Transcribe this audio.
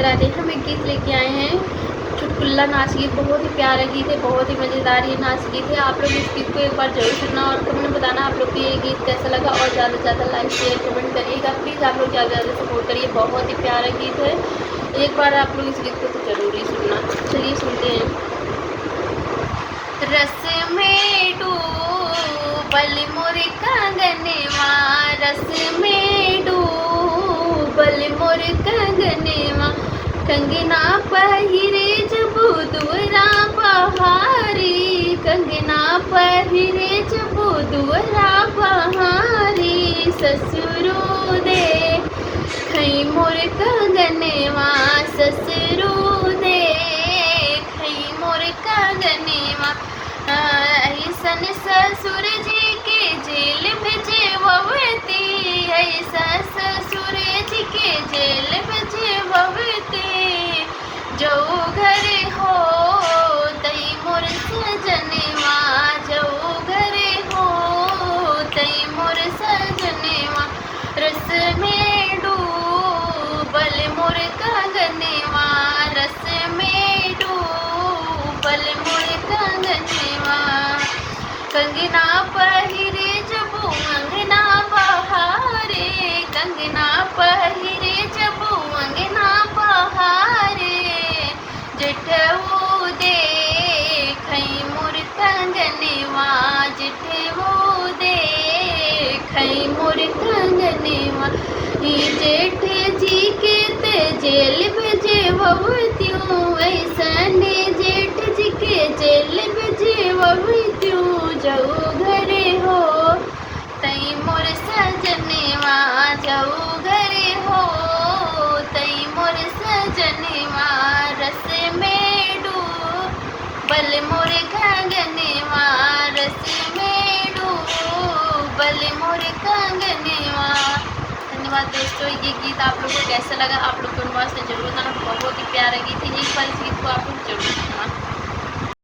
राधे। हम एक गीत लेके आए हैं, चुटकुल्ला नाच गीत। बहुत ही प्यारा गीत है, बहुत ही मज़ेदार ये नाच गीत है। आप लोग इस गीत को एक बार जरूर सुनना और कमेंट में बताना आप लोग को ये गीत कैसा लगा। और ज़्यादा से ज़्यादा लाइक शेयर कमेंट करिएगा प्लीज़। आप लोग ज़्यादा से ज़्यादा सपोर्ट करिए, बहुत ही प्यारा गीत है। एक बार आप लोग इस गीत को तो जरूर ही सुनना। चलिए सुनते हैं। रस में डूबल मोर कंगनवा, रस में डूबल मोर कंगनवा, कंगना पहिरे जब दुअरा बहारी, कंगना पहिरे जब दुअरा बहारी, ससुरो दे खई मोर कंगनवा, ससुरो दे खई मोर कंगनवा, ऐसन ससुर जी के जेल भेजे ववती, ऐसा ससुर जी के जेल भेजे ववती, जो घर हो तई मोर सजनवा, जो घर हो तई मोर सजनवा, रस में डूबल मोर कंगनवा, रस में डूबल मोर कंगनवा, कंगना पहिरे जब अंगना बहारे, कंगना पहिरे जब अंगना बहारे, जेठऊ दे खई मोर कंगनवा, जेठऊ दे खई मोर कंगनवा, जेठ जी के ते जेल भेजे ववत्यूं, ऐसन जेठ जी के जेल भेजे ववत्यूं, जाऊ घरे हो तई मोर सजनवा, जाऊ घरे हो तई मोर सजनवा, रस में डूबल मोर कंगनवा, रस में डूबल मोर कंगनवा। धन्यवाद दोस्तों। ये गीत आप लोगों को कैसा लगा आप लोग कमेंट बॉक्स में जरूर बताना। बहुत ही प्यारा गीत है, एक बार इस गीत को आप लोग जरूर